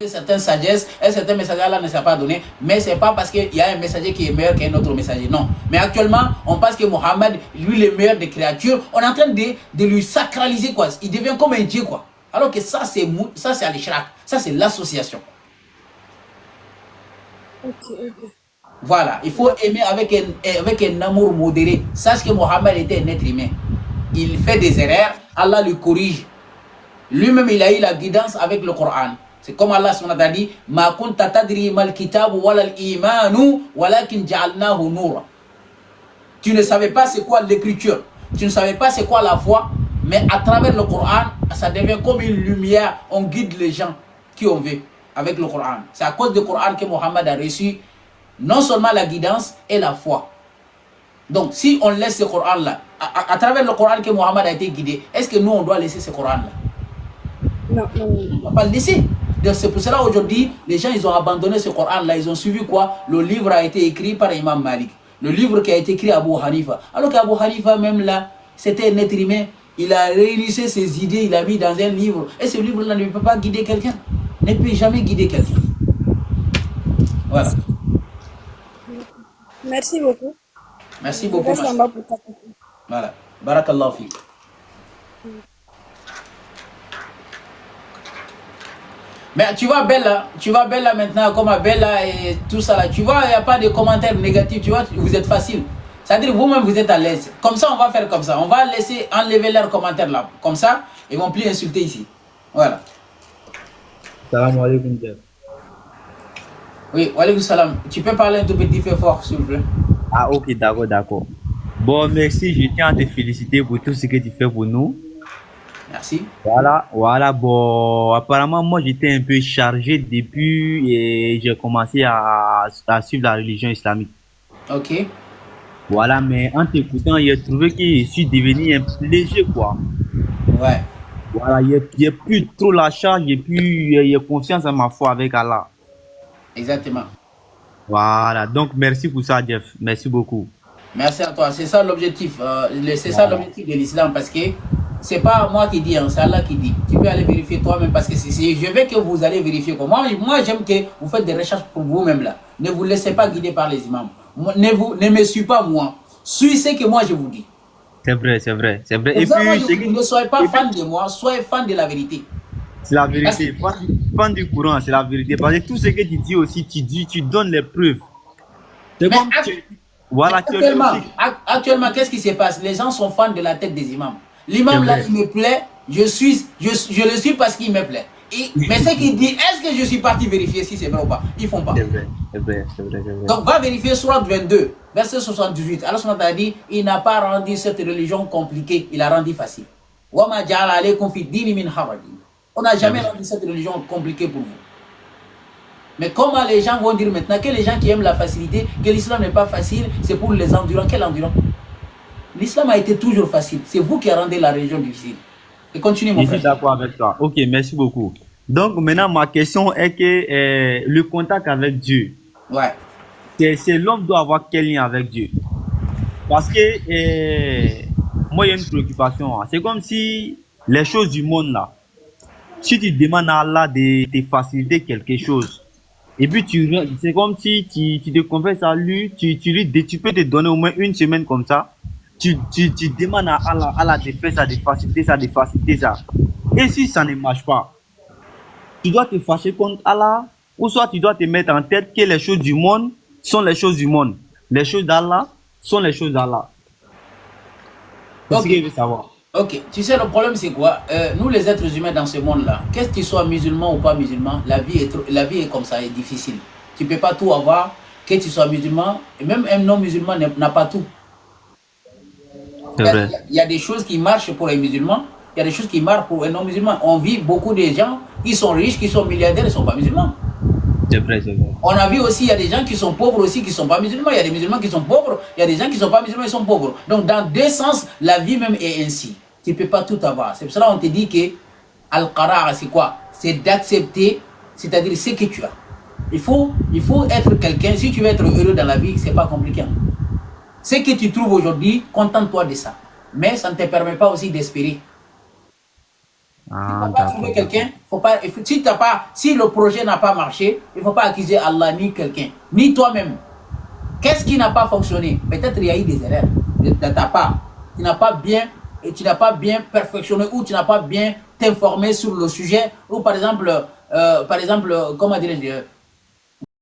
donné certaines sagesses et certains messages Allah ne s'est pas donné, mais c'est pas parce qu'il y a un messager qui est meilleur qu'un autre messager, non. Mais actuellement, on pense que Mohammed, lui, le meilleur des créatures, on est en train de lui sacraliser, quoi. Il devient comme un dieu, quoi. Alors que ça, c'est al-Ishraq, ça, c'est l'association. Ok. Voilà, il faut aimer avec un amour modéré. Sache que Mohammed était un être humain. Il fait des erreurs, Allah le corrige. Lui-même, il a eu la guidance avec le Coran. C'est comme Allah a dit, Ma kunta tadri mal kitab wala al-imanu walakin ja'alnahu noura. Tu ne savais pas c'est quoi l'écriture, tu ne savais pas c'est quoi la foi, mais à travers le Coran, ça devient comme une lumière. On guide les gens qui ont vu avec le Coran. C'est à cause du Coran que Mohammed a reçu non seulement la guidance et la foi. Donc, si on laisse ce Coran-là, à travers le Coran que Mohammed a été guidé, est-ce que nous, on doit laisser ce Coran-là? Non. On ne va pas le laisser. C'est pour cela aujourd'hui, les gens, ils ont abandonné ce Coran-là. Ils ont suivi quoi? Le livre a été écrit par Imam Malik. Le livre qui a été écrit à Abu Hanifa. Alors qu'Abu Hanifa, même là, c'était un être humain. Il a réuni ses idées, il a mis dans un livre. Et ce livre-là ne peut pas guider quelqu'un. Ne peut jamais guider quelqu'un. Voilà. Merci beaucoup. Merci beaucoup. Voilà. Barakallahu fi. Mais tu vois Bella maintenant, comme Bella et tout ça là, tu vois, il n'y a pas de commentaires négatifs, tu vois, vous êtes facile. C'est-à-dire vous-même vous êtes à l'aise. Comme ça, on va faire comme ça. On va laisser enlever leurs commentaires là. Comme ça, ils ne vont plus insulter ici. Voilà. Salam alaikum. Oui, wa alaikum salam. Tu peux parler un tout petit peu fort, s'il vous plaît. Ah, ok, d'accord. Bon, merci, je tiens à te féliciter pour tout ce que tu fais pour nous. Merci. Voilà, bon, apparemment, moi, j'étais un peu chargé depuis et j'ai commencé à suivre la religion islamique. Ok. Voilà, mais en t'écoutant, j'ai trouvé que je suis devenu un peu léger, quoi. Ouais. Voilà, j'ai plus trop la charge et puis j'ai confiance en ma foi avec Allah. Exactement. Voilà, donc merci pour ça, Jeff. Merci beaucoup. Merci à toi. C'est ça l'objectif. C'est ça l'objectif de l'islam parce que c'est pas moi qui dis, hein, c'est Allah qui dit. Tu peux aller vérifier toi-même parce que je veux que vous allez vérifier. Moi j'aime que vous faites des recherches pour vous-même là. Ne vous laissez pas guider par les imams. Ne me suis pas moi. Suis ce que moi je vous dis. C'est vrai. Et puis, ne soyez pas fan de moi, soyez fan de la vérité. C'est la vérité. Fan du courant, c'est la vérité. Parce que tout ce que tu dis aussi, tu donnes les preuves. Actuellement, qu'est-ce qui se passe? Les gens sont fans de la tête des imams. L'imam là, il me plaît, je le suis parce qu'il me plaît. Mais ce qu'il dit, est-ce que je suis parti vérifier si c'est vrai ou pas? Ils font pas. C'est vrai. Donc va vérifier Sourate 22, verset 78. Allah a dit, il n'a pas rendu cette religion compliquée, il a rendu facile. On n'a jamais rendu cette religion compliquée pour vous. Mais comment les gens vont dire maintenant que les gens qui aiment la facilité, que l'islam n'est pas facile, c'est pour les endurants? Quel endurant? L'islam a été toujours facile. C'est vous qui rendez la religion difficile. Et continue mon frère. Je suis d'accord avec toi. Ok, merci beaucoup. Donc maintenant, ma question est que le contact avec Dieu. Ouais. C'est l'homme doit avoir quel lien avec Dieu? Parce que moi, il y a une préoccupation. Hein. C'est comme si les choses du monde là, si tu demandes à Allah de te faciliter quelque chose, et puis c'est comme si tu te confesses à lui, tu peux te donner au moins une semaine comme ça. Tu demandes à Allah de faire ça, de faciliter ça. Et si ça ne marche pas, tu dois te fâcher contre Allah, ou soit tu dois te mettre en tête que les choses du monde sont les choses du monde. Les choses d'Allah sont les choses d'Allah. C'est ce que je veux savoir. Ok, tu sais, le problème c'est quoi? Nous les êtres humains dans ce monde-là, qu'est-ce que tu sois musulman ou pas musulman, la vie est comme ça, est difficile. Tu ne peux pas tout avoir, que tu sois musulman, et même un non-musulman n'a pas tout. Il y a des choses qui marchent pour les musulmans, il y a des choses qui marchent pour les non-musulmans. On vit beaucoup de gens qui sont riches, qui sont milliardaires, ils ne sont pas musulmans. C'est vrai. On a vu aussi, il y a des gens qui sont pauvres aussi, qui ne sont pas musulmans. Il y a des musulmans qui sont pauvres, il y a des gens qui ne sont pas musulmans, ils sont pauvres. Donc dans deux sens, la vie même est ainsi. Tu ne peux pas tout avoir. C'est pour cela qu'on te dit que Al-Qara'a, c'est quoi? C'est d'accepter, c'est-à-dire ce que tu as. Il faut être quelqu'un, si tu veux être heureux dans la vie, ce n'est pas compliqué. Ce que tu trouves aujourd'hui, contente-toi de ça. Mais ça ne te permet pas aussi d'espérer. Ah, faut pas d'accord. trouver quelqu'un, si le projet n'a pas marché, il ne faut pas accuser Allah ni quelqu'un, ni toi-même. Qu'est-ce qui n'a pas fonctionné? Peut-être il y a eu des erreurs de ta part. Tu n'as pas bien perfectionné ou tu n'as pas bien t'informé sur le sujet. Ou par exemple, comment dirais-je,